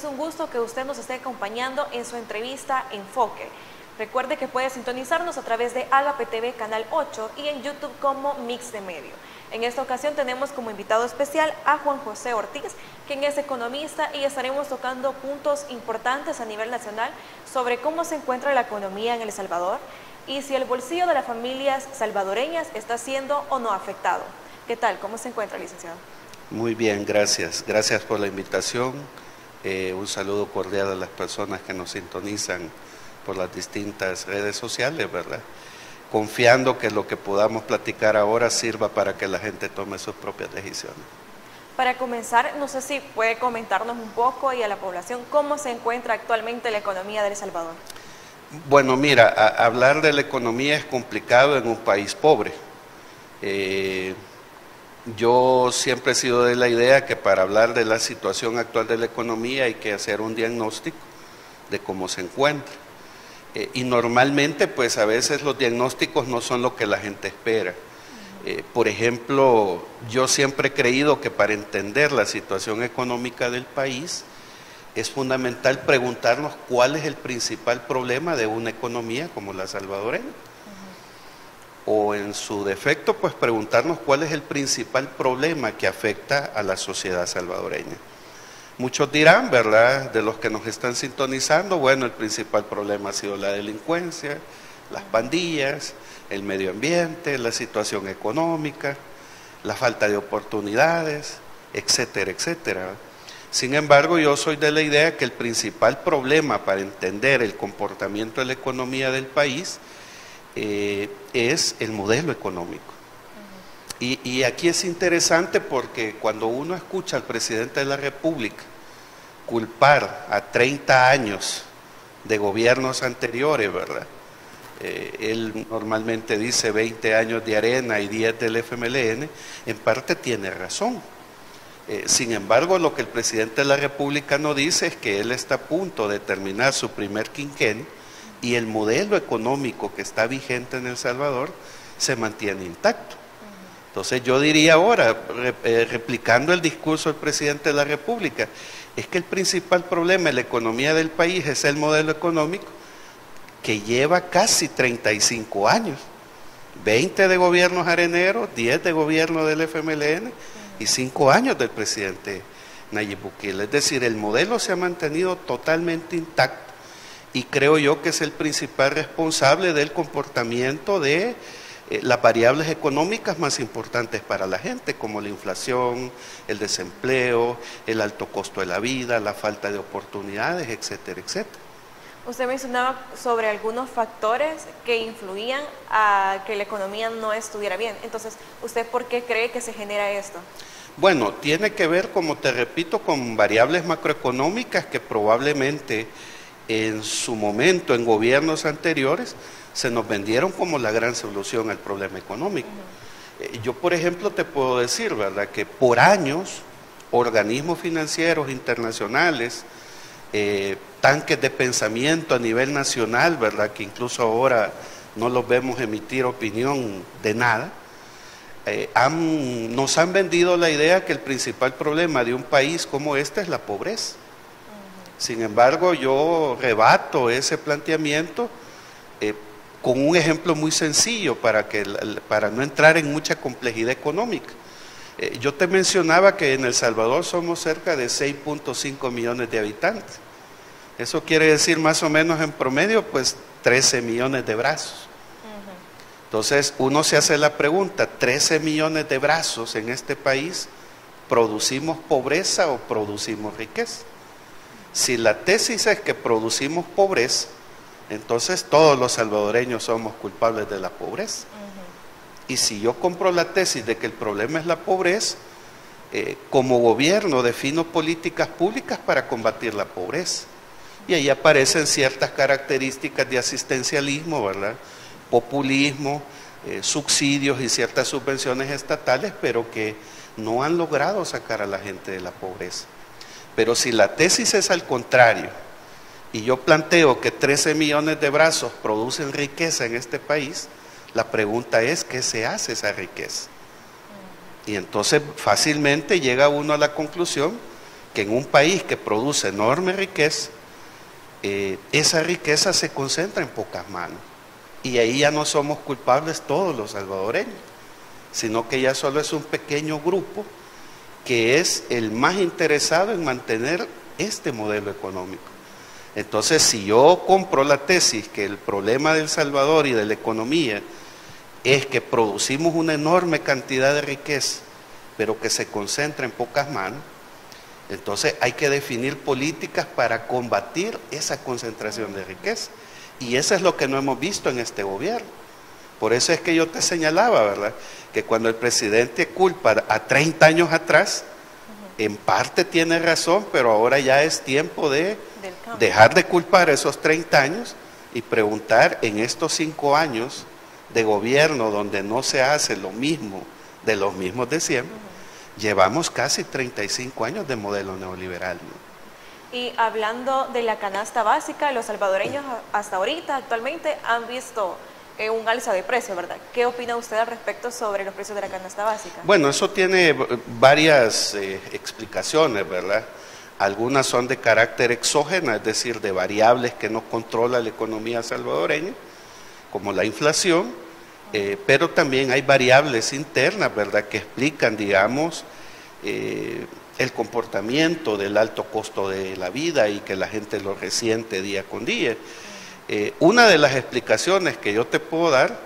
Es un gusto que usted nos esté acompañando en su entrevista Enfoque. Recuerde que puede sintonizarnos a través de Agape TV Canal 8 y en YouTube como Mix de Medio. En esta ocasión tenemos como invitado especial a Juan José Ortiz, quien es economista, y estaremos tocando puntos importantes a nivel nacional sobre cómo se encuentra la economía en El Salvador y si el bolsillo de las familias salvadoreñas está siendo o no afectado. ¿Qué tal? ¿Cómo se encuentra, licenciado? Muy bien, gracias. Gracias por la invitación. Un saludo cordial a las personas que nos sintonizan por las distintas redes sociales, ¿verdad? Confiando que lo que podamos platicar ahora sirva para que la gente tome sus propias decisiones. Para comenzar, no sé si puede comentarnos un poco y a la población cómo se encuentra actualmente la economía de El Salvador. Bueno, mira, hablar de la economía es complicado en un país pobre. Yo siempre he sido de la idea que para hablar de la situación actual de la economía hay que hacer un diagnóstico de cómo se encuentra. Y normalmente, pues a veces los diagnósticos no son lo que la gente espera. Por ejemplo, yo siempre he creído que para entender la situación económica del país es fundamental preguntarnos cuál es el principal problema de una economía como la salvadoreña. O en su defecto, pues preguntarnos cuál es el principal problema que afecta a la sociedad salvadoreña. Muchos dirán, ¿verdad?, de los que nos están sintonizando, bueno, el principal problema ha sido la delincuencia, las pandillas, el medio ambiente, la situación económica, la falta de oportunidades, etcétera, etcétera. Sin embargo, yo soy de la idea que el principal problema para entender el comportamiento de la economía del país es el modelo económico. Y aquí es interesante porque cuando uno escucha al presidente de la República culpar a 30 años de gobiernos anteriores, ¿verdad? Él normalmente dice 20 años de Arena y 10 del FMLN, en parte tiene razón. Sin embargo, lo que el presidente de la República no dice es que él está a punto de terminar su primer quinquenio y el modelo económico que está vigente en El Salvador se mantiene intacto. Entonces yo diría ahora, replicando el discurso del presidente de la República, es que el principal problema en la economía del país es el modelo económico que lleva casi 35 años, 20 de gobiernos areneros, 10 de gobierno del FMLN y 5 años del presidente Nayib Bukele. Es decir, el modelo se ha mantenido totalmente intacto y creo yo que es el principal responsable del comportamiento de las variables económicas más importantes para la gente, como la inflación, el desempleo, el alto costo de la vida, la falta de oportunidades, etcétera, etcétera. Usted mencionaba sobre algunos factores que influían a que la economía no estuviera bien. Entonces, ¿usted por qué cree que se genera esto? Bueno, tiene que ver, como te repito, con variables macroeconómicas que probablemente en su momento, en gobiernos anteriores, se nos vendieron como la gran solución al problema económico. Yo, por ejemplo, te puedo decir, ¿verdad?, que por años, organismos financieros internacionales, tanques de pensamiento a nivel nacional, ¿verdad?, que incluso ahora no los vemos emitir opinión de nada, nos han vendido la idea que el principal problema de un país como este es la pobreza. Sin embargo, yo rebato ese planteamiento con un ejemplo muy sencillo para no entrar en mucha complejidad económica. Yo te mencionaba que en El Salvador somos cerca de 6.5 millones de habitantes. Eso quiere decir más o menos en promedio, pues 13 millones de brazos. Entonces uno se hace la pregunta, 13 millones de brazos en este país, ¿producimos pobreza o producimos riqueza? Si la tesis es que producimos pobreza, entonces todos los salvadoreños somos culpables de la pobreza. Y si yo compro la tesis de que el problema es la pobreza, como gobierno defino políticas públicas para combatir la pobreza. Y ahí aparecen ciertas características de asistencialismo, ¿verdad?, populismo, subsidios y ciertas subvenciones estatales, pero que no han logrado sacar a la gente de la pobreza. Pero si la tesis es al contrario, y yo planteo que 13 millones de brazos producen riqueza en este país, la pregunta es, ¿qué se hace esa riqueza? Y entonces fácilmente llega uno a la conclusión que en un país que produce enorme riqueza, esa riqueza se concentra en pocas manos. Y ahí ya no somos culpables todos los salvadoreños, sino que ya solo es un pequeño grupo que es el más interesado en mantener este modelo económico. Entonces, si yo compro la tesis que el problema de El Salvador y de la economía es que producimos una enorme cantidad de riqueza, pero que se concentra en pocas manos, entonces hay que definir políticas para combatir esa concentración de riqueza. Y eso es lo que no hemos visto en este gobierno. Por eso es que yo te señalaba, ¿verdad?, que cuando el presidente culpa a 30 años atrás, en parte tiene razón, pero ahora ya es tiempo de dejar de culpar esos 30 años y preguntar en estos 5 años de gobierno donde no se hace lo mismo de los mismos de siempre, llevamos casi 35 años de modelo neoliberal, ¿no? Y hablando de la canasta básica, los salvadoreños hasta ahorita, actualmente, han visto un alza de precio, ¿verdad? ¿Qué opina usted al respecto sobre los precios de la canasta básica? Bueno, eso tiene varias explicaciones, ¿verdad? Algunas son de carácter exógeno, es decir, de variables que no controla la economía salvadoreña, como la inflación, pero también hay variables internas, ¿verdad?, que explican, digamos, el comportamiento del alto costo de la vida y que la gente lo resiente día con día. Una de las explicaciones que yo te puedo dar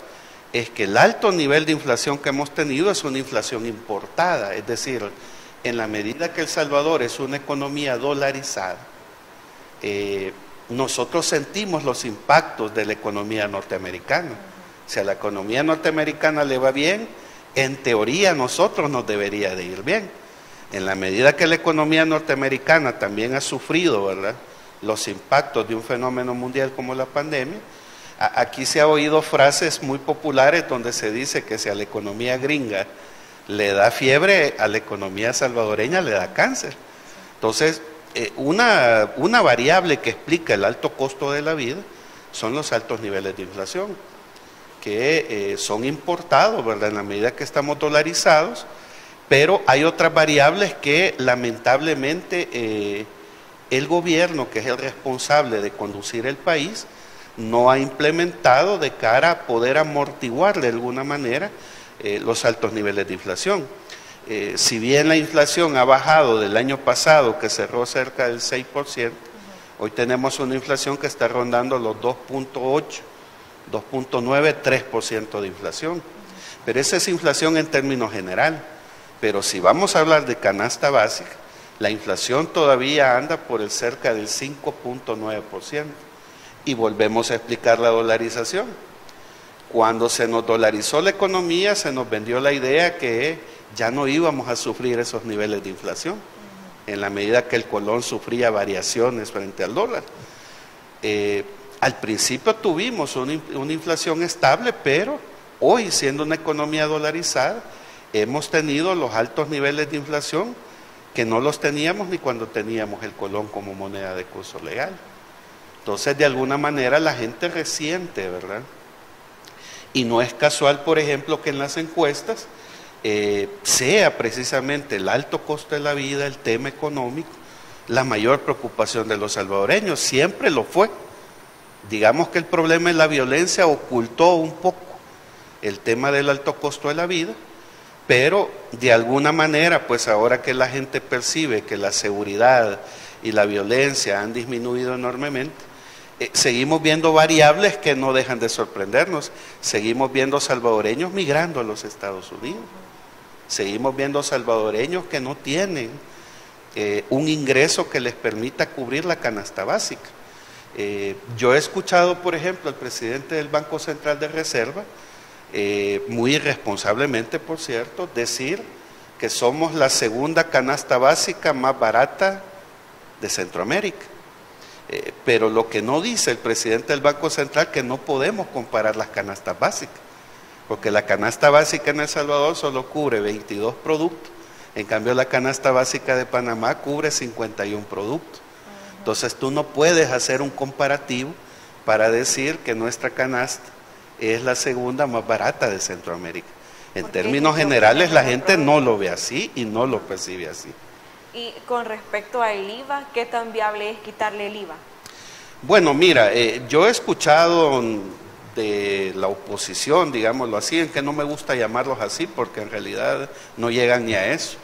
es que el alto nivel de inflación que hemos tenido es una inflación importada, es decir, en la medida que El Salvador es una economía dolarizada, nosotros sentimos los impactos de la economía norteamericana. Si a la economía norteamericana le va bien, en teoría a nosotros nos debería de ir bien. En la medida que la economía norteamericana también ha sufrido, ¿verdad?, los impactos de un fenómeno mundial como la pandemia, aquí se ha oído frases muy populares donde se dice que si a la economía gringa le da fiebre, a la economía salvadoreña le da cáncer. Entonces, una variable que explica el alto costo de la vida son los altos niveles de inflación, que son importados, ¿verdad?, en la medida que estamos dolarizados, pero hay otras variables que lamentablemente el gobierno, que es el responsable de conducir el país, no ha implementado de cara a poder amortiguar de alguna manera los altos niveles de inflación. Si bien la inflación ha bajado del año pasado, que cerró cerca del 6%, hoy tenemos una inflación que está rondando los 2.8, 2.9, 3% de inflación. Pero esa es inflación en términos general. Pero si vamos a hablar de canasta básica, la inflación todavía anda por el cerca del 5.9%. Y volvemos a explicar la dolarización. Cuando se nos dolarizó la economía, se nos vendió la idea que ya no íbamos a sufrir esos niveles de inflación, en la medida que el colón sufría variaciones frente al dólar. Al principio tuvimos una inflación estable, pero hoy, siendo una economía dolarizada, hemos tenido los altos niveles de inflación que no los teníamos ni cuando teníamos el colón como moneda de curso legal. Entonces, de alguna manera, la gente resiente, ¿verdad? Y no es casual, por ejemplo, que en las encuestas sea precisamente el alto costo de la vida, el tema económico, la mayor preocupación de los salvadoreños. Siempre lo fue. Digamos que el problema de la violencia ocultó un poco el tema del alto costo de la vida, pero de alguna manera, pues ahora que la gente percibe que la seguridad y la violencia han disminuido enormemente, seguimos viendo variables que no dejan de sorprendernos. Seguimos viendo salvadoreños migrando a los Estados Unidos. Seguimos viendo salvadoreños que no tienen un ingreso que les permita cubrir la canasta básica. Yo he escuchado, por ejemplo, al presidente del Banco Central de Reserva, muy irresponsablemente, por cierto, decir que somos la segunda canasta básica más barata de Centroamérica. Pero lo que no dice el presidente del Banco Central es que no podemos comparar las canastas básicas, porque la canasta básica en El Salvador solo cubre 22 productos, en cambio la canasta básica de Panamá cubre 51 productos. Entonces tú no puedes hacer un comparativo para decir que nuestra canasta es la segunda más barata de Centroamérica. En términos generales la gente no lo ve así y no lo percibe así. Y con respecto al IVA, ¿qué tan viable es quitarle el IVA? Bueno, mira, yo he escuchado de la oposición, digámoslo así, en que no me gusta llamarlos así porque en realidad no llegan ni a eso.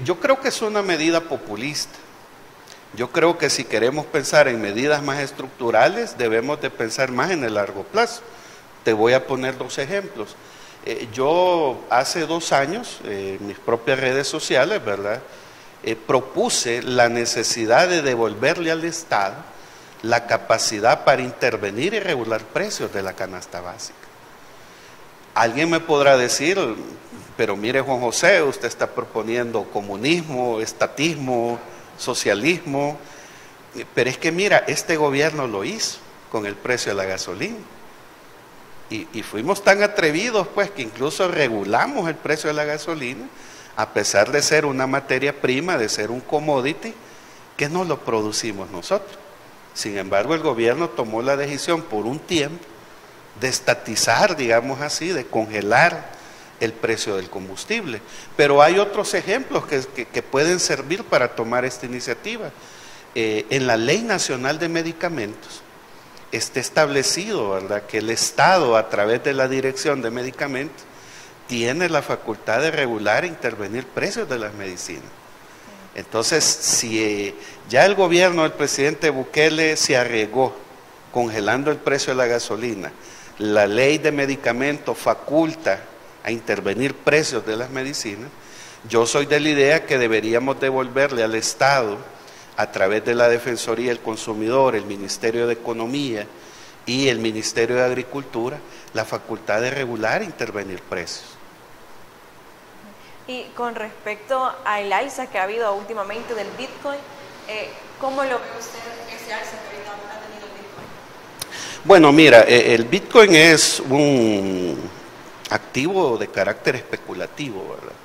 Yo creo que es una medida populista. Yo creo que si queremos pensar en medidas más estructurales, debemos de pensar más en el largo plazo. Te voy a poner 2 ejemplos. Yo hace 2 años, en mis propias redes sociales, ¿verdad?, propuse la necesidad de devolverle al Estado la capacidad para intervenir y regular precios de la canasta básica. Alguien me podrá decir, pero mire Juan José, usted está proponiendo comunismo, estatismo, socialismo, pero es que mira, este gobierno lo hizo con el precio de la gasolina. Y fuimos tan atrevidos pues que incluso regulamos el precio de la gasolina, a pesar de ser una materia prima, de ser un commodity, que no lo producimos nosotros. Sin embargo, el gobierno tomó la decisión por un tiempo de estatizar, digamos así, de congelar el precio del combustible. Pero hay otros ejemplos que pueden servir para tomar esta iniciativa. En la Ley Nacional de Medicamentos está establecido, ¿verdad?, que el Estado, a través de la Dirección de Medicamentos, tiene la facultad de regular e intervenir precios de las medicinas. Entonces, si ya el gobierno del presidente Bukele se arriesgó congelando el precio de la gasolina, la ley de medicamentos faculta a intervenir precios de las medicinas, yo soy de la idea que deberíamos devolverle al Estado, a través de la Defensoría del Consumidor, el Ministerio de Economía y el Ministerio de Agricultura, la facultad de regular e intervenir precios. Y con respecto al alza que ha habido últimamente del Bitcoin, ¿cómo lo ve usted ese alza que ahorita ha tenido el Bitcoin? Bueno, mira, el Bitcoin es un activo de carácter especulativo, ¿verdad?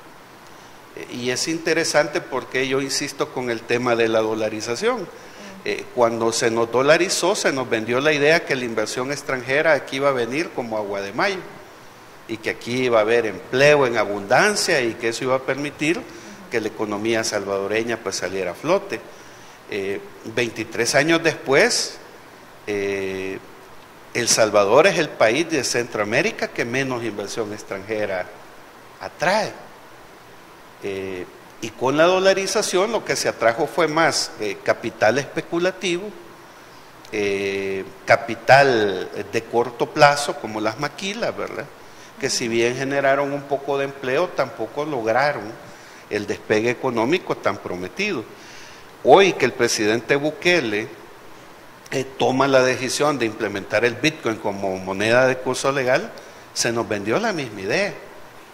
Y es interesante porque yo insisto con el tema de la dolarización. Cuando se nos dolarizó, se nos vendió la idea que la inversión extranjera aquí iba a venir como agua de mayo, y que aquí iba a haber empleo en abundancia y que eso iba a permitir que la economía salvadoreña pues saliera a flote. 23 años después, El Salvador es el país de Centroamérica que menos inversión extranjera atrae. Y con la dolarización lo que se atrajo fue más capital especulativo, capital de corto plazo como las maquilas, ¿verdad?, que si bien generaron un poco de empleo, tampoco lograron el despegue económico tan prometido. Hoy que el presidente Bukele toma la decisión de implementar el Bitcoin como moneda de curso legal, se nos vendió la misma idea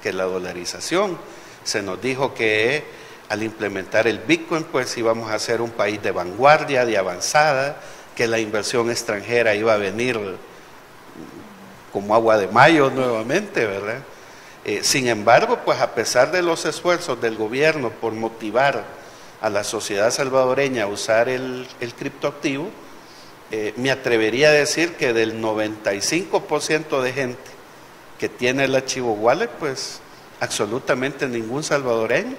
que la dolarización. Se nos dijo que al implementar el Bitcoin pues íbamos a ser un país de vanguardia, de avanzada, que la inversión extranjera iba a venir como agua de mayo nuevamente, ¿verdad? Sin embargo, pues a pesar de los esfuerzos del gobierno por motivar a la sociedad salvadoreña a usar el criptoactivo, me atrevería a decir que del 95% de gente que tiene el archivo wallet, pues absolutamente ningún salvadoreño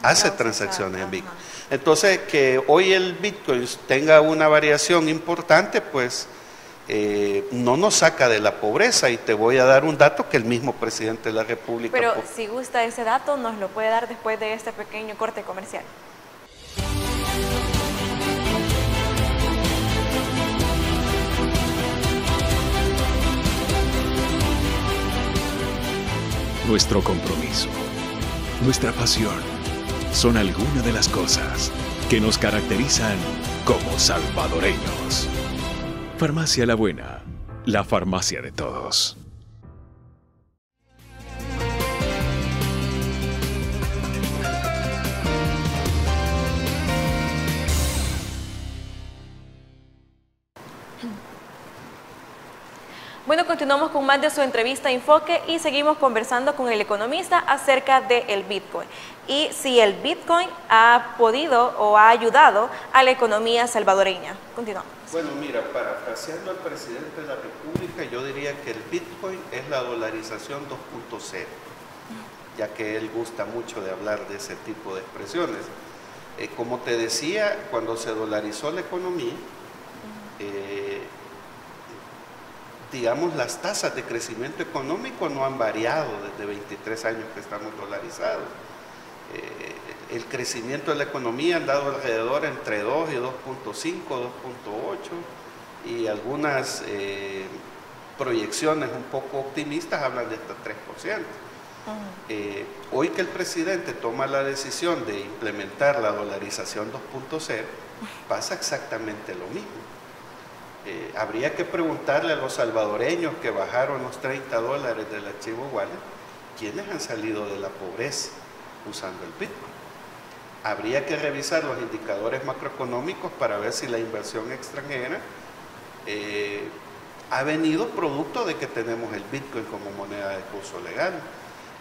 hace transacciones en Bitcoin. Entonces, que hoy el Bitcoin tenga una variación importante, pues no nos saca de la pobreza. Y te voy a dar un dato que el mismo presidente de la República... Pero si gusta ese dato, nos lo puede dar después de este pequeño corte comercial. Nuestro compromiso, nuestra pasión, son algunas de las cosas que nos caracterizan como salvadoreños. Farmacia La Buena, la farmacia de todos. Bueno, continuamos con más de su entrevista Enfoque y seguimos conversando con el economista acerca del Bitcoin y si el Bitcoin ha podido o ha ayudado a la economía salvadoreña. Continuamos. Bueno, mira, parafraseando al presidente de la República, yo diría que el Bitcoin es la dolarización 2.0, ya que él gusta mucho de hablar de ese tipo de expresiones. Como te decía, cuando se dolarizó la economía, digamos, las tasas de crecimiento económico no han variado desde 23 años que estamos dolarizados. El crecimiento de la economía ha andado alrededor entre 2 y 2.5, 2.8, y algunas proyecciones un poco optimistas hablan de hasta 3%. Hoy que el presidente toma la decisión de implementar la dolarización 2.0, pasa exactamente lo mismo. Habría que preguntarle a los salvadoreños que bajaron los $30 del archivo wallet, ¿quiénes han salido de la pobreza usando el Bitcoin? Habría que revisar los indicadores macroeconómicos para ver si la inversión extranjera ha venido producto de que tenemos el Bitcoin como moneda de curso legal.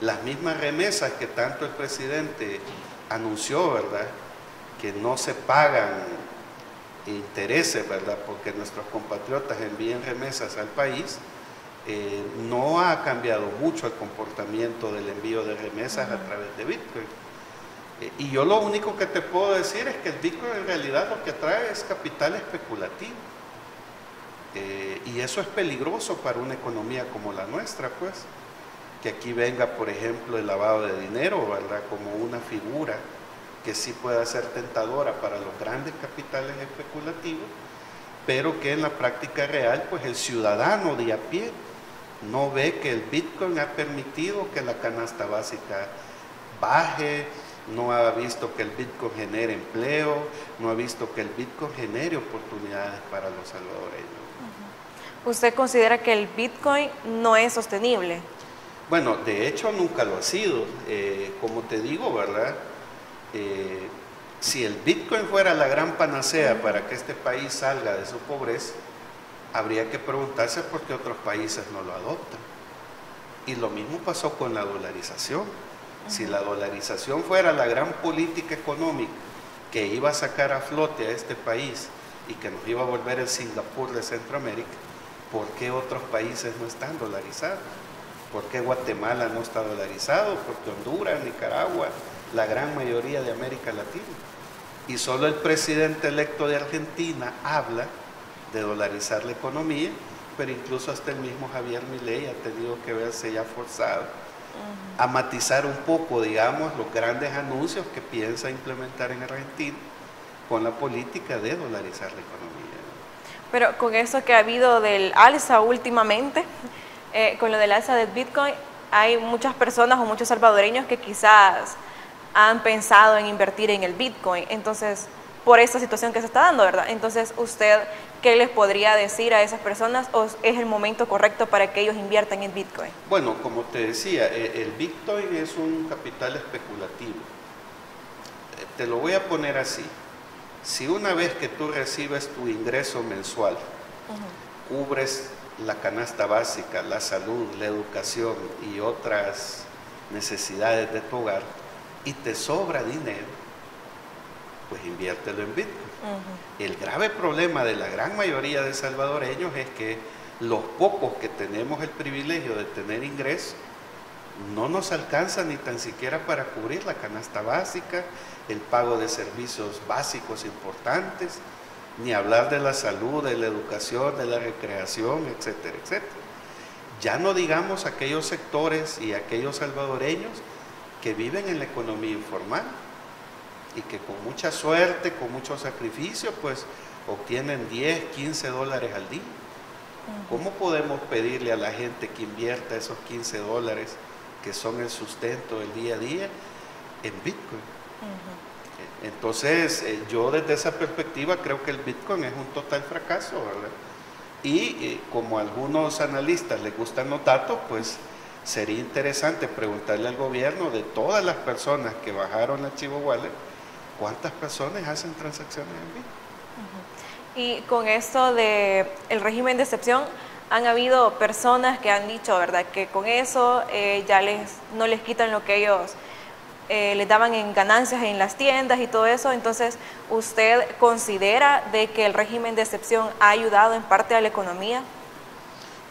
Las mismas remesas que tanto el presidente anunció, ¿verdad?, que no se pagan intereses, ¿verdad?, porque nuestros compatriotas envíen remesas al país, no ha cambiado mucho el comportamiento del envío de remesas a través de Bitcoin. Y yo lo único que te puedo decir es que el Bitcoin en realidad lo que trae es capital especulativo. Y eso es peligroso para una economía como la nuestra, pues. Que aquí venga, por ejemplo, el lavado de dinero, ¿verdad?, como una figura que sí pueda ser tentadora para los grandes capitales especulativos, pero que en la práctica real, pues el ciudadano de a pie no ve que el Bitcoin ha permitido que la canasta básica baje, no ha visto que el Bitcoin genere empleo, no ha visto que el Bitcoin genere oportunidades para los salvadoreños. ¿Usted considera que el Bitcoin no es sostenible? Bueno, de hecho nunca lo ha sido. Como te digo, ¿verdad? Si el Bitcoin fuera la gran panacea para que este país salga de su pobreza, habría que preguntarse por qué otros países no lo adoptan. Y lo mismo pasó con la dolarización. Si la dolarización fuera la gran política económica que iba a sacar a flote a este país y que nos iba a volver el Singapur de Centroamérica, ¿por qué otros países no están dolarizados? ¿Por qué Guatemala no está dolarizado? Porque Honduras, Nicaragua, la gran mayoría de América Latina. Y solo el presidente electo de Argentina habla de dolarizar la economía, pero incluso hasta el mismo Javier Milei ha tenido que verse ya forzado a matizar un poco, digamos, los grandes anuncios que piensa implementar en Argentina con la política de dolarizar la economía. Pero con eso que ha habido del alza últimamente, con lo del alza del Bitcoin, hay muchas personas o muchos salvadoreños que quizás han pensado en invertir en el Bitcoin, entonces, por esta situación que se está dando, ¿verdad? Entonces, ¿usted qué les podría decir a esas personas, o es el momento correcto para que ellos inviertan en Bitcoin? Bueno, como te decía, el Bitcoin es un capital especulativo. Te lo voy a poner así. Si una vez que tú recibes tu ingreso mensual, cubres la canasta básica, la salud, la educación y otras necesidades de tu hogar, y te sobra dinero, pues inviértelo en Bitcoin. El grave problema de la gran mayoría de salvadoreños es que los pocos que tenemos el privilegio de tener ingresos no nos alcanza ni tan siquiera para cubrir la canasta básica, el pago de servicios básicos importantes, ni hablar de la salud, de la educación, de la recreación, etcétera, etcétera. Ya no digamos aquellos sectores y aquellos salvadoreños que viven en la economía informal y que con mucha suerte, con mucho sacrificio, pues obtienen 10, 15 dólares al día. ¿Cómo podemos pedirle a la gente que invierta esos 15 dólares que son el sustento del día a día en Bitcoin? Entonces, yo desde esa perspectiva creo que el Bitcoin es un total fracaso, ¿verdad? Y como a algunos analistas les gustan los datos, pues sería interesante preguntarle al gobierno de todas las personas que bajaron el archivo wallet, ¿cuántas personas hacen transacciones en Bitcoin? Y con esto del régimen de excepción, han habido personas que han dicho, ¿verdad?, que con eso ya no les quitan lo que ellos les daban en ganancias en las tiendas y todo eso. Entonces, ¿usted considera de que el régimen de excepción ha ayudado en parte a la economía?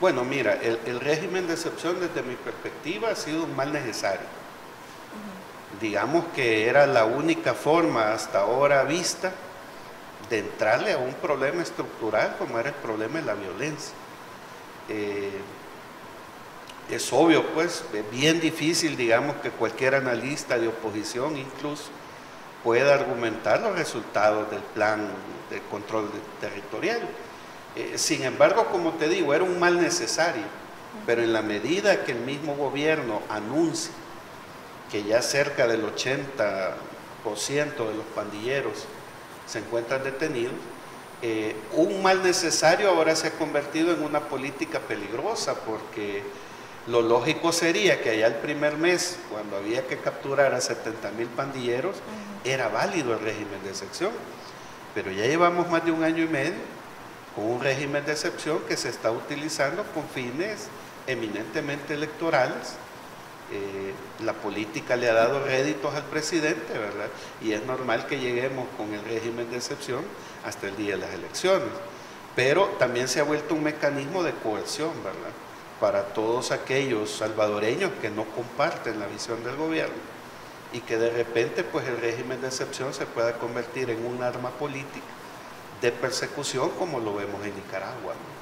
Bueno, mira, el régimen de excepción desde mi perspectiva ha sido un mal necesario. digamos que era la única forma hasta ahora vista de entrarle a un problema estructural como era el problema de la violencia. Es obvio, pues, es bien difícil, digamos, que cualquier analista de oposición incluso pueda argumentar los resultados del plan de control territorial. Sin embargo, como te digo, era un mal necesario, pero en la medida que el mismo gobierno anuncia que ya cerca del 80% de los pandilleros se encuentran detenidos, un mal necesario ahora se ha convertido en una política peligrosa, porque lo lógico sería que allá el primer mes, cuando había que capturar a 70,000 pandilleros, era válido el régimen de excepción, pero ya llevamos más de un año y medio con un régimen de excepción que se está utilizando con fines eminentemente electorales. La política le ha dado réditos al presidente, ¿verdad? Y es normal que lleguemos con el régimen de excepción hasta el día de las elecciones, pero también se ha vuelto un mecanismo de coerción, ¿verdad?, para todos aquellos salvadoreños que no comparten la visión del gobierno y que de repente pues el régimen de excepción se pueda convertir en un arma política de persecución, como lo vemos en Nicaragua, ¿no?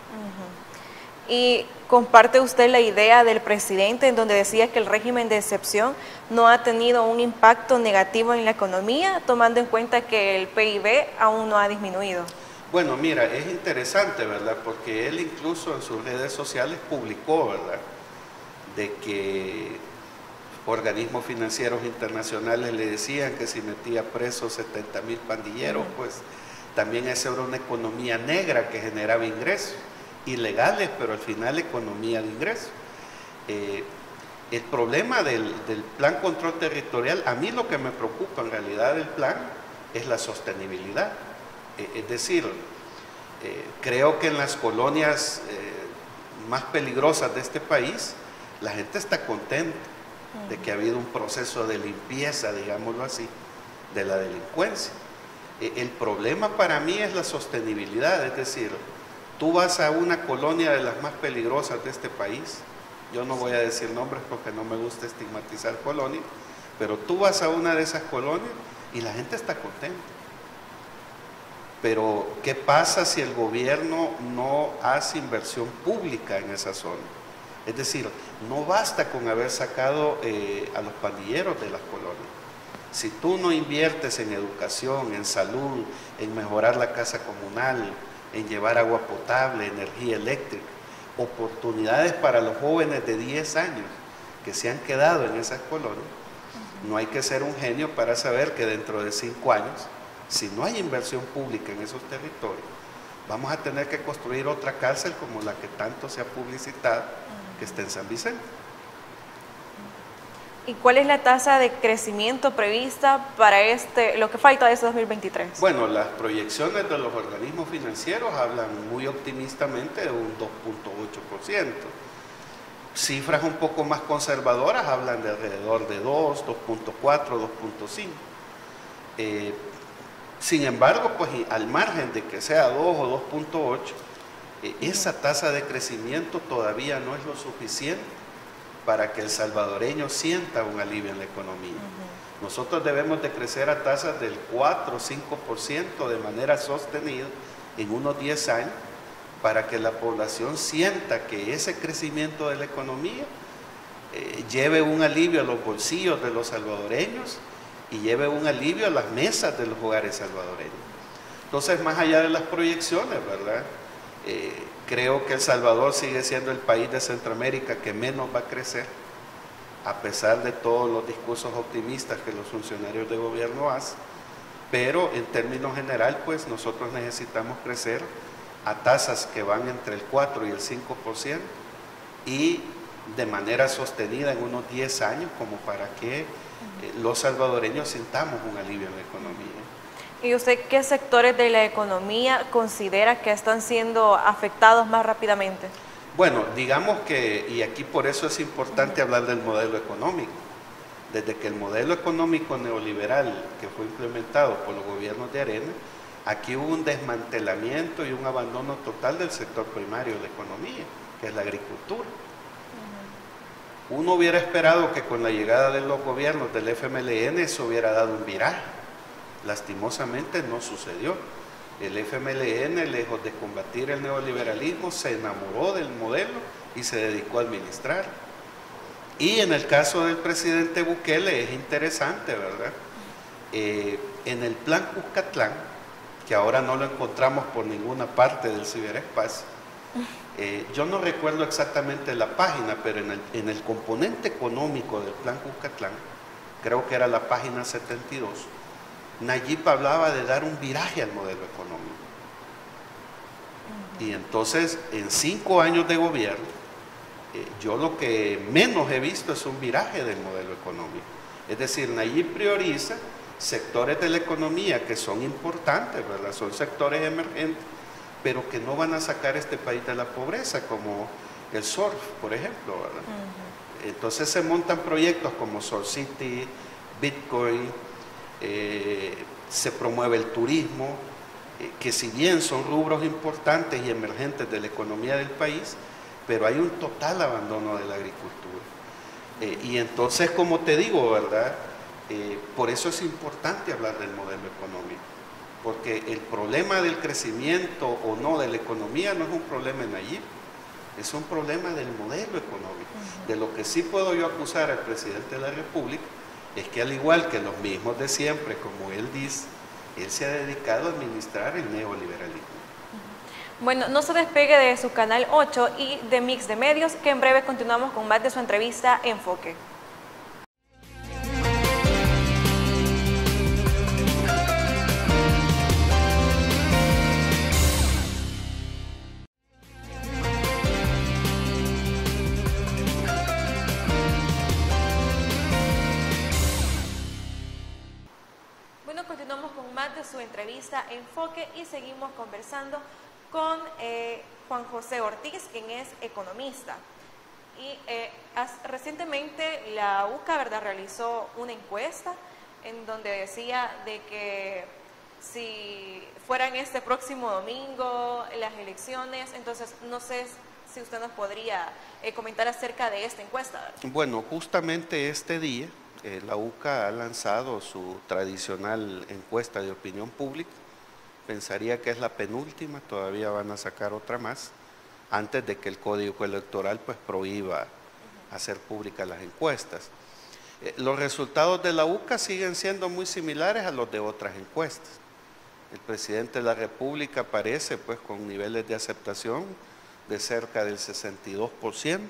¿Y comparte usted la idea del presidente en donde decía que el régimen de excepción no ha tenido un impacto negativo en la economía, tomando en cuenta que el PIB aún no ha disminuido? Bueno, mira, es interesante, ¿verdad? Porque él incluso en sus redes sociales publicó, ¿verdad?, de que organismos financieros internacionales le decían que si metía presos 70,000 pandilleros, pues también esa era una economía negra que generaba ingresos, ilegales, pero al final economía de ingresos. El problema del plan control territorial, a mí lo que me preocupa en realidad del plan es la sostenibilidad. Es decir, creo que en las colonias más peligrosas de este país, la gente está contenta de que ha habido un proceso de limpieza, digámoslo así, de la delincuencia. El problema para mí es la sostenibilidad, es decir, tú vas a una colonia de las más peligrosas de este país, yo no voy a decir nombres porque no me gusta estigmatizar colonias, pero tú vas a una de esas colonias y la gente está contenta. Pero, ¿qué pasa si el gobierno no hace inversión pública en esa zona? Es decir, no basta con haber sacado a los pandilleros de las colonias. Si tú no inviertes en educación, en salud, en mejorar la casa comunal, en llevar agua potable, energía eléctrica, oportunidades para los jóvenes de 10 años que se han quedado en esas colonias, no hay que ser un genio para saber que dentro de 5 años, si no hay inversión pública en esos territorios, vamos a tener que construir otra cárcel como la que tanto se ha publicitado, que está en San Vicente. ¿Y cuál es la tasa de crecimiento prevista para lo que falta de este 2023? Bueno, las proyecciones de los organismos financieros hablan muy optimistamente de un 2.8%. Cifras un poco más conservadoras hablan de alrededor de 2, 2.4, 2.5. Sin embargo, pues al margen de que sea 2 o 2.8, esa tasa de crecimiento todavía no es lo suficiente para que el salvadoreño sienta un alivio en la economía. Nosotros debemos de crecer a tasas del 4 o 5% de manera sostenida en unos 10 años para que la población sienta que ese crecimiento de la economía lleve un alivio a los bolsillos de los salvadoreños y lleve un alivio a las mesas de los hogares salvadoreños. Entonces, más allá de las proyecciones, ¿verdad?, creo que El Salvador sigue siendo el país de Centroamérica que menos va a crecer, a pesar de todos los discursos optimistas que los funcionarios de gobierno hacen, pero en términos general, pues nosotros necesitamos crecer a tasas que van entre el 4 y el 5% y de manera sostenida en unos 10 años, como para que los salvadoreños sintamos un alivio en la economía. ¿Y usted qué sectores de la economía considera que están siendo afectados más rápidamente? Bueno, digamos que, y aquí por eso es importante hablar del modelo económico. Desde que el modelo económico neoliberal que fue implementado por los gobiernos de Arena, aquí hubo un desmantelamiento y un abandono total del sector primario de la economía, que es la agricultura. Uno hubiera esperado que con la llegada de los gobiernos del FMLN eso hubiera dado un viraje. Lastimosamente no sucedió. El FMLN, lejos de combatir el neoliberalismo, se enamoró del modelo y se dedicó a administrar. Y en el caso del presidente Bukele es interesante, ¿verdad? En el plan Cuscatlán, que ahora no lo encontramos por ninguna parte del ciberespacio, yo no recuerdo exactamente la página, pero en el componente económico del plan Cuscatlán, creo que era la página 72, Nayib hablaba de dar un viraje al modelo económico. Y entonces, en 5 años de gobierno, yo lo que menos he visto es un viraje del modelo económico. Es decir, Nayib prioriza sectores de la economía que son importantes, ¿verdad? Son sectores emergentes, pero que no van a sacar este país de la pobreza, como el surf, por ejemplo, ¿verdad? Entonces se montan proyectos como Surf City, Bitcoin, se promueve el turismo, que si bien son rubros importantes y emergentes de la economía del país, pero hay un total abandono de la agricultura. Y entonces, como te digo, ¿verdad? Por eso es importante hablar del modelo económico, porque el problema del crecimiento o no de la economía no es un problema en Nayib, es un problema del modelo económico. De lo que sí puedo yo acusar al presidente de la República es que, al igual que los mismos de siempre, como él dice, él se ha dedicado a administrar el neoliberalismo. Bueno, no se despegue de su canal 8 y de Mix de Medios, que en breve continuamos con más de su entrevista Enfoque. Bueno, continuamos con más de su entrevista Enfoque y seguimos conversando con Juan José Ortiz, quien es economista. Y recientemente la UCA, ¿verdad?, realizó una encuesta en donde decía de que si fueran este próximo domingo las elecciones, entonces no sé si usted nos podría comentar acerca de esta encuesta, ¿verdad? Bueno, justamente este día la UCA ha lanzado su tradicional encuesta de opinión pública. Pensaría que es la penúltima, todavía van a sacar otra más, antes de que el Código Electoral pues prohíba hacer públicas las encuestas. Los resultados de la UCA siguen siendo muy similares a los de otras encuestas. El presidente de la República aparece pues con niveles de aceptación de cerca del 62%,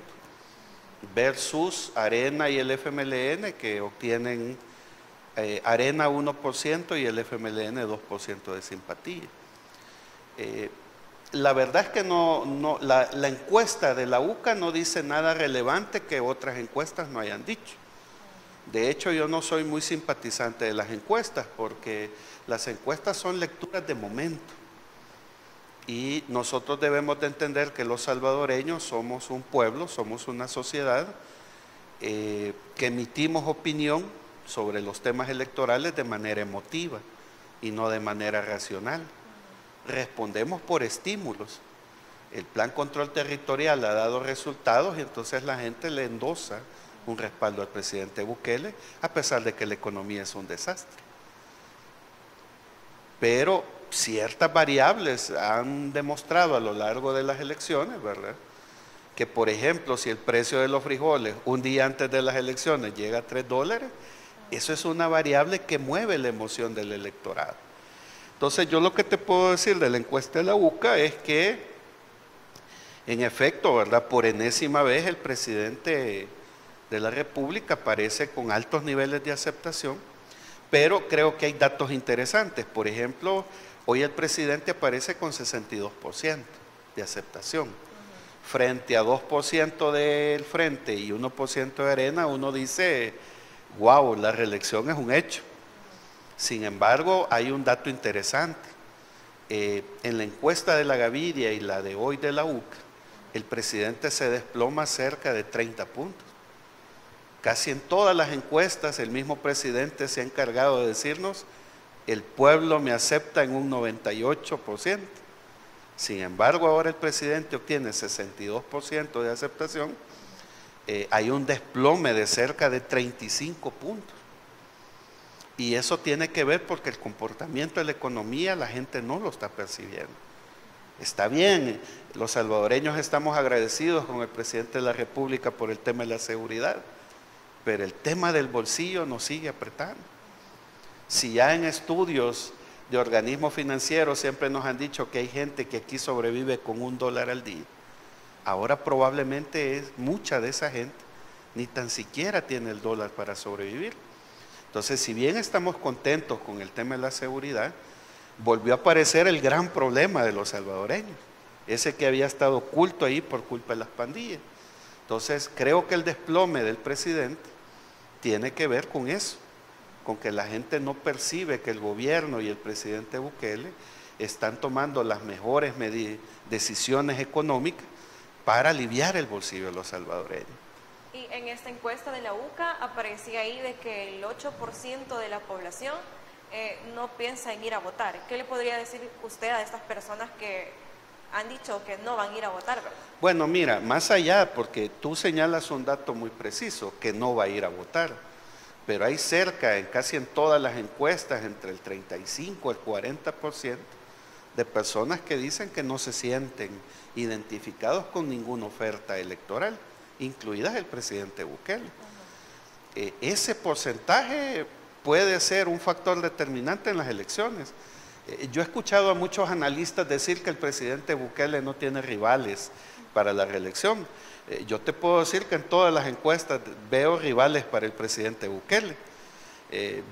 versus Arena y el FMLN, que obtienen Arena 1% y el FMLN 2% de simpatía. La verdad es que la encuesta de la UCA no dice nada relevante que otras encuestas no hayan dicho. De hecho, yo no soy muy simpatizante de las encuestas, porque las encuestas son lecturas de momento. Y nosotros debemos de entender que los salvadoreños somos un pueblo, somos una sociedad que emitimos opinión sobre los temas electorales de manera emotiva y no de manera racional. Respondemos por estímulos. El plan control territorial ha dado resultados y entonces la gente le endosa un respaldo al presidente Bukele, a pesar de que la economía es un desastre. Pero ciertas variables han demostrado a lo largo de las elecciones, ¿verdad?, que, por ejemplo, si el precio de los frijoles un día antes de las elecciones llega a $3, eso es una variable que mueve la emoción del electorado. Entonces, yo lo que te puedo decir de la encuesta de la UCA es que, en efecto, ¿verdad?, por enésima vez el presidente de la República aparece con altos niveles de aceptación, pero creo que hay datos interesantes. Por ejemplo, hoy el presidente aparece con 62% de aceptación. Frente a 2% del Frente y 1% de Arena, uno dice, wow, la reelección es un hecho. Sin embargo, hay un dato interesante. En la encuesta de la Gaviria y la de hoy de la UCA, el presidente se desploma cerca de 30 puntos. Casi en todas las encuestas el mismo presidente se ha encargado de decirnos, el pueblo me acepta en un 98%. Sin embargo, ahora el presidente obtiene 62% de aceptación hay un desplome de cerca de 35 puntos. Y eso tiene que ver porque el comportamiento de la economía la gente no lo está percibiendo. Está bien, los salvadoreños estamos agradecidos con el presidente de la República por el tema de la seguridad, pero el tema del bolsillo nos sigue apretando. Si ya en estudios de organismos financieros siempre nos han dicho que hay gente que aquí sobrevive con $1 al día, ahora probablemente es mucha de esa gente ni tan siquiera tiene el dólar para sobrevivir. Entonces, si bien estamos contentos con el tema de la seguridad, volvió a aparecer el gran problema de los salvadoreños, ese que había estado oculto ahí por culpa de las pandillas. Entonces, creo que el desplome del presidente tiene que ver con eso, con que la gente no percibe que el gobierno y el presidente Bukele están tomando las mejores decisiones económicas para aliviar el bolsillo de los salvadoreños. Y en esta encuesta de la UCA aparecía ahí de que el 8% de la población no piensa en ir a votar. ¿Qué le podría decir usted a estas personas que han dicho que no van a ir a votar, verdad? Bueno, mira, más allá, porque tú señalas un dato muy preciso, que no va a ir a votar, pero hay cerca, casi en todas las encuestas, entre el 35 y el 40% de personas que dicen que no se sienten identificados con ninguna oferta electoral, incluidas el presidente Bukele. Ese porcentaje puede ser un factor determinante en las elecciones. Yo he escuchado a muchos analistas decir que el presidente Bukele no tiene rivales para la reelección. Yo te puedo decir que en todas las encuestas veo rivales para el presidente Bukele.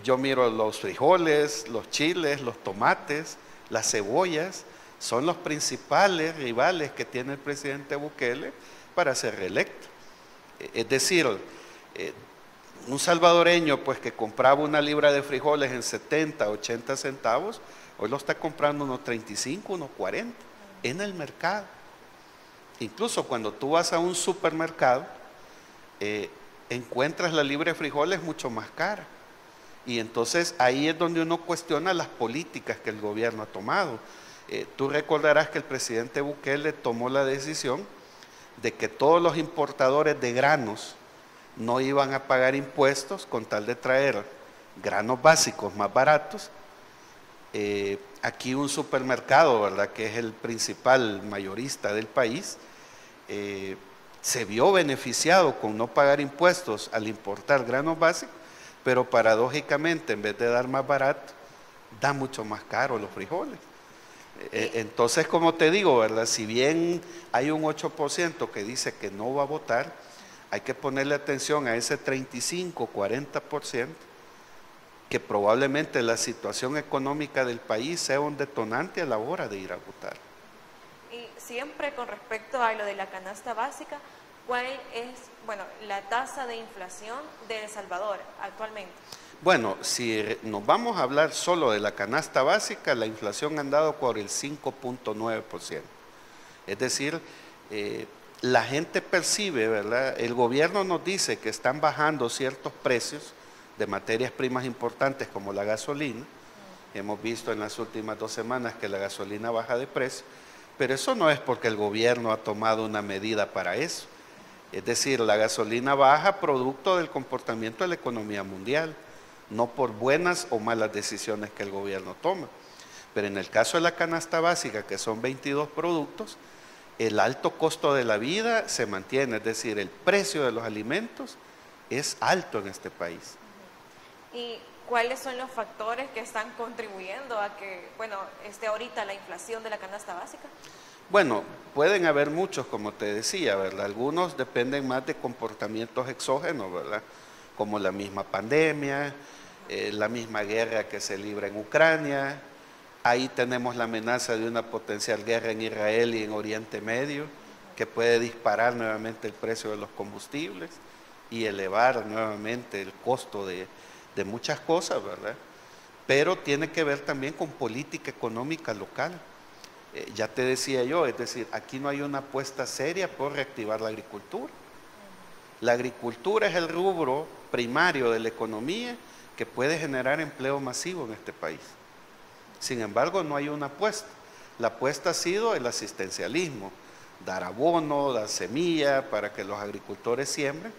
Yo miro los frijoles, los chiles, los tomates, las cebollas, son los principales rivales que tiene el presidente Bukele para ser reelecto. Es decir, un salvadoreño pues que compraba una libra de frijoles en 70, 80 centavos, hoy lo está comprando unos 35, unos 40 en el mercado. Incluso cuando tú vas a un supermercado, encuentras la libra de frijoles mucho más cara. Y entonces ahí es donde uno cuestiona las políticas que el gobierno ha tomado. Tú recordarás que el presidente Bukele tomó la decisión de que todos los importadores de granos no iban a pagar impuestos con tal de traer granos básicos más baratos. Aquí un supermercado, ¿verdad?, que es el principal mayorista del país, se vio beneficiado con no pagar impuestos al importar granos básicos, pero paradójicamente en vez de dar más barato, da mucho más caro los frijoles. Entonces, como te digo, ¿verdad?, si bien hay un 8% que dice que no va a votar, hay que ponerle atención a ese 35-40% que probablemente la situación económica del país sea un detonante a la hora de ir a votar. Y siempre con respecto a lo de la canasta básica, ¿cuál es, bueno, la tasa de inflación de El Salvador actualmente? Bueno, si nos vamos a hablar solo de la canasta básica, la inflación ha andado por el 5.9%. Es decir, la gente percibe, ¿verdad? El gobierno nos dice que están bajando ciertos precios de materias primas importantes como la gasolina. Hemos visto en las últimas 2 semanas que la gasolina baja de precio, pero eso no es porque el gobierno ha tomado una medida para eso. Es decir, la gasolina baja producto del comportamiento de la economía mundial, no por buenas o malas decisiones que el gobierno toma. Pero en el caso de la canasta básica, que son 22 productos, el alto costo de la vida se mantiene, es decir, el precio de los alimentos es alto en este país. ¿Y cuáles son los factores que están contribuyendo a que, bueno, esté ahorita la inflación de la canasta básica? Bueno, pueden haber muchos, como te decía, ¿verdad? Algunos dependen más de comportamientos exógenos, ¿verdad?, como la misma pandemia, la misma guerra que se libra en Ucrania. Ahí tenemos la amenaza de una potencial guerra en Israel y en Oriente Medio, que puede disparar nuevamente el precio de los combustibles y elevar nuevamente el costo de muchas cosas, ¿verdad? Pero tiene que ver también con política económica local. Ya te decía yo, es decir, aquí no hay una apuesta seria por reactivar la agricultura. La agricultura es el rubro primario de la economía que puede generar empleo masivo en este país. Sin embargo, no hay una apuesta. La apuesta ha sido el asistencialismo, dar abono, dar semilla para que los agricultores siembren,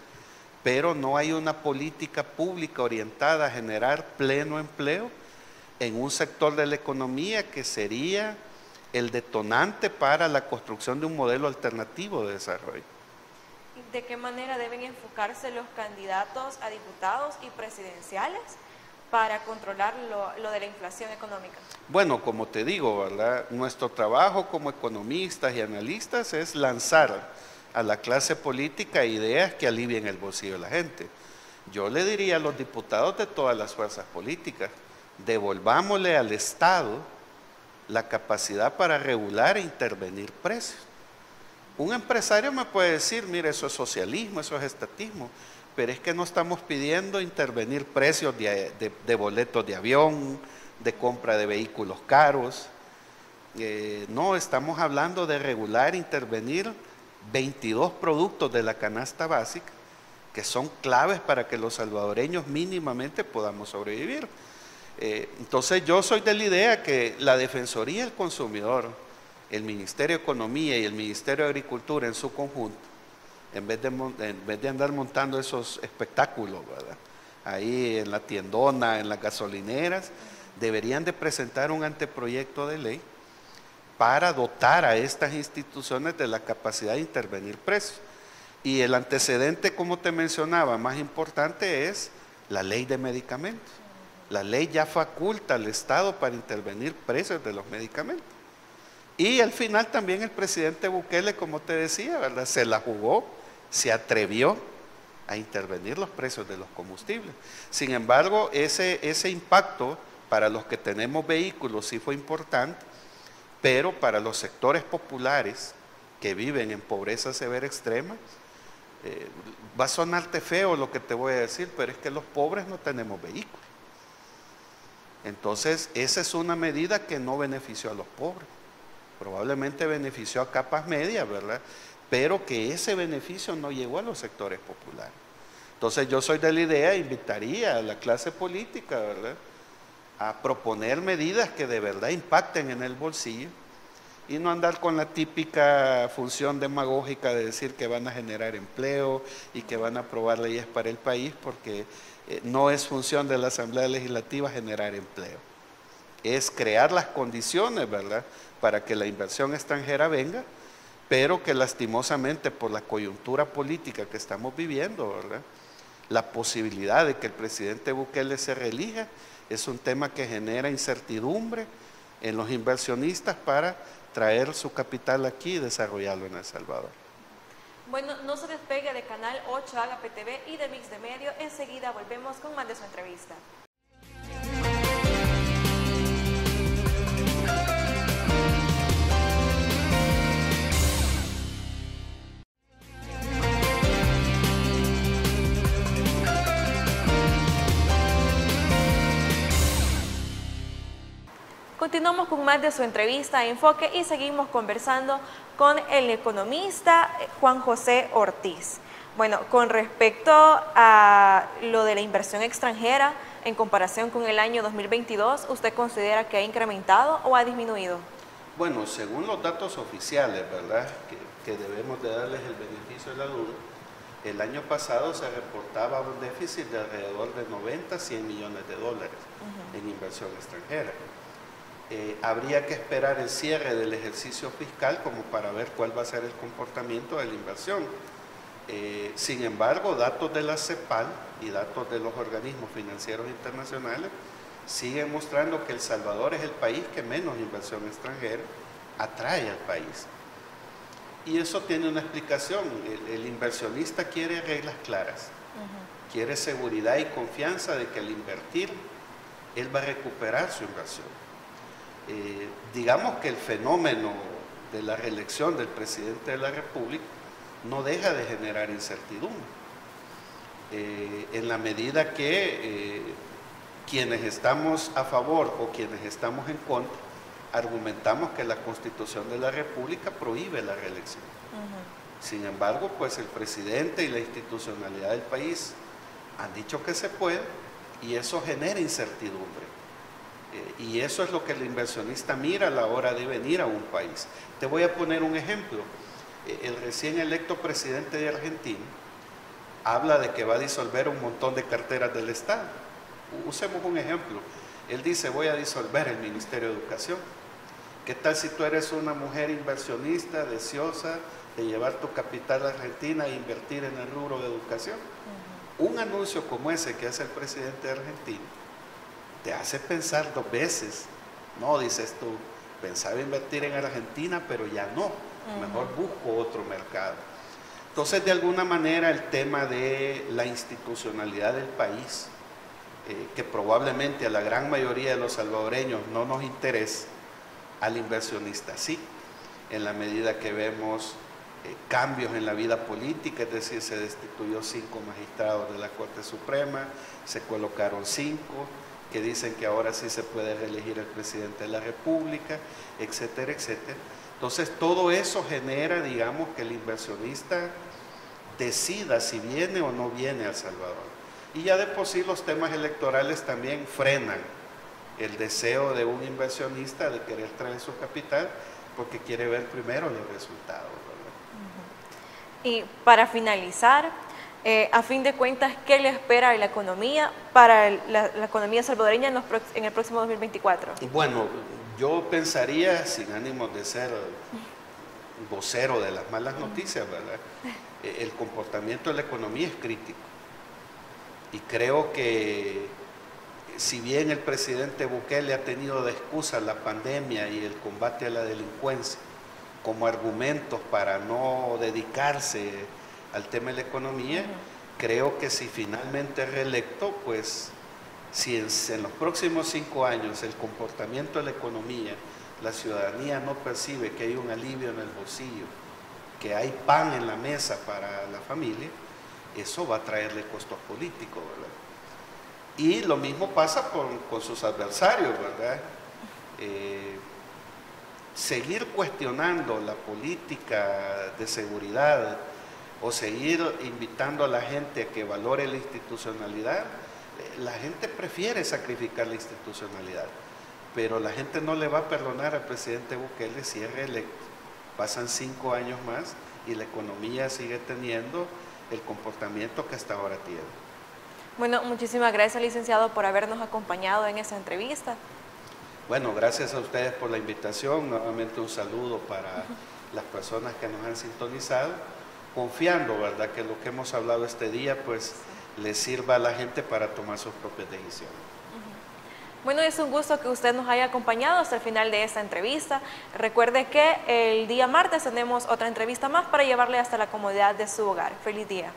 pero no hay una política pública orientada a generar pleno empleo en un sector de la economía que sería el detonante para la construcción de un modelo alternativo de desarrollo. ¿De qué manera deben enfocarse los candidatos a diputados y presidenciales para controlar lo de la inflación económica? Bueno, como te digo, ¿verdad? Nuestro trabajo como economistas y analistas es lanzar a la clase política ideas que alivien el bolsillo de la gente. Yo le diría a los diputados de todas las fuerzas políticas, devolvámosle al Estado la capacidad para regular e intervenir precios. Un empresario me puede decir, mire, eso es socialismo, eso es estatismo, pero es que no estamos pidiendo intervenir precios de boletos de avión, de compra de vehículos caros. No, estamos hablando de regular, intervenir 22 productos de la canasta básica que son claves para que los salvadoreños mínimamente podamos sobrevivir. Entonces yo soy de la idea que la Defensoría del Consumidor, el Ministerio de Economía y el Ministerio de Agricultura en su conjunto, en vez de andar montando esos espectáculos, ¿verdad?, ahí en la tiendona, en las gasolineras, deberían de presentar un anteproyecto de ley para dotar a estas instituciones de la capacidad de intervenir precios. Y el antecedente, como te mencionaba, más importante es la ley de medicamentos. La ley ya faculta al Estado para intervenir precios de los medicamentos. Y al final también el presidente Bukele, como te decía, ¿verdad?, se la jugó, se atrevió a intervenir los precios de los combustibles. Sin embargo, ese impacto para los que tenemos vehículos sí fue importante, pero para los sectores populares que viven en pobreza severa extrema, va a sonarte feo lo que te voy a decir, pero es que los pobres no tenemos vehículos. Entonces, esa es una medida que no benefició a los pobres. Probablemente benefició a capas medias, ¿verdad?, pero que ese beneficio no llegó a los sectores populares. Entonces yo soy de la idea, invitaría a la clase política, ¿verdad?, a proponer medidas que de verdad impacten en el bolsillo y no andar con la típica función demagógica de decir que van a generar empleo y que van a aprobar leyes para el país, porque no es función de la Asamblea Legislativa generar empleo. Es crear las condiciones, ¿verdad?, para que la inversión extranjera venga, pero que lastimosamente por la coyuntura política que estamos viviendo, ¿verdad?, la posibilidad de que el presidente Bukele se reelija es un tema que genera incertidumbre en los inversionistas para traer su capital aquí y desarrollarlo en El Salvador. Bueno, no se despegue de Canal 8, Agape TV y de Mix de Medio. Enseguida volvemos con más de su entrevista. Continuamos con más de su entrevista Enfoque y seguimos conversando con el economista Juan José Ortiz. Bueno, con respecto a lo de la inversión extranjera en comparación con el año 2022, ¿usted considera que ha incrementado o ha disminuido? Bueno, según los datos oficiales, ¿verdad?, que debemos de darles el beneficio de la duda, el año pasado se reportaba un déficit de alrededor de 90 a 100 millones de dólares en inversión extranjera. Habría que esperar el cierre del ejercicio fiscal como para ver cuál va a ser el comportamiento de la inversión. Sin embargo, datos de la CEPAL y datos de los organismos financieros internacionales siguen mostrando que El Salvador es el país que menos inversión extranjera atrae al país. Y eso tiene una explicación. El inversionista quiere reglas claras, quiere seguridad y confianza de que al invertir, él va a recuperar su inversión. Digamos que el fenómeno de la reelección del presidente de la República no deja de generar incertidumbre, en la medida que quienes estamos a favor o quienes estamos en contra argumentamos que la Constitución de la República prohíbe la reelección. Sin embargo, pues el presidente y la institucionalidad del país han dicho que se puede y eso genera incertidumbre. Y eso es lo que el inversionista mira a la hora de venir a un país. Te voy a poner un ejemplo. El recién electo presidente de Argentina habla de que va a disolver un montón de carteras del Estado. Usemos un ejemplo. Él dice, voy a disolver el Ministerio de Educación. ¿Qué tal si tú eres una mujer inversionista, deseosa de llevar tu capital a Argentina e invertir en el rubro de educación? Un anuncio como ese que hace el presidente de Argentina te hace pensar dos veces. No, dices tú, pensaba invertir en Argentina, pero ya no. Mejor busco otro mercado. Entonces, de alguna manera, el tema de la institucionalidad del país, que probablemente a la gran mayoría de los salvadoreños no nos interesa, al inversionista sí, en la medida que vemos cambios en la vida política, es decir, se destituyó 5 magistrados de la Corte Suprema, se colocaron 5, que dicen que ahora sí se puede reelegir el presidente de la República, etcétera, etcétera. Entonces, todo eso genera, digamos, que el inversionista decida si viene o no viene a El Salvador. Y ya de por sí los temas electorales también frenan el deseo de un inversionista de querer traer su capital porque quiere ver primero los resultados, ¿verdad? Y para finalizar, a fin de cuentas, ¿qué le espera a la economía para la economía salvadoreña en el próximo 2024? Bueno, yo pensaría, sin ánimo de ser vocero de las malas noticias, ¿verdad? El comportamiento de la economía es crítico. Y creo que si bien el presidente Bukele ha tenido de excusa la pandemia y el combate a la delincuencia como argumentos para no dedicarse al tema de la economía, creo que si finalmente es reelecto, pues si en los próximos 5 años el comportamiento de la economía, la ciudadanía no percibe que hay un alivio en el bolsillo, que hay pan en la mesa para la familia, eso va a traerle costos políticos, ¿verdad? Y lo mismo pasa con sus adversarios, ¿verdad? Seguir cuestionando la política de seguridad o seguir invitando a la gente a que valore la institucionalidad, la gente prefiere sacrificar la institucionalidad, pero la gente no le va a perdonar al presidente Bukele si es reelecto. Pasan 5 años más y la economía sigue teniendo el comportamiento que hasta ahora tiene. Bueno, muchísimas gracias, licenciado, por habernos acompañado en esta entrevista. Bueno, gracias a ustedes por la invitación. Nuevamente un saludo para las personas que nos han sintonizado, confiando, ¿verdad?, que lo que hemos hablado este día, pues, les sirva a la gente para tomar sus propias decisiones. Bueno, es un gusto que usted nos haya acompañado hasta el final de esta entrevista. Recuerde que el día martes tenemos otra entrevista más para llevarle hasta la comodidad de su hogar. Feliz día.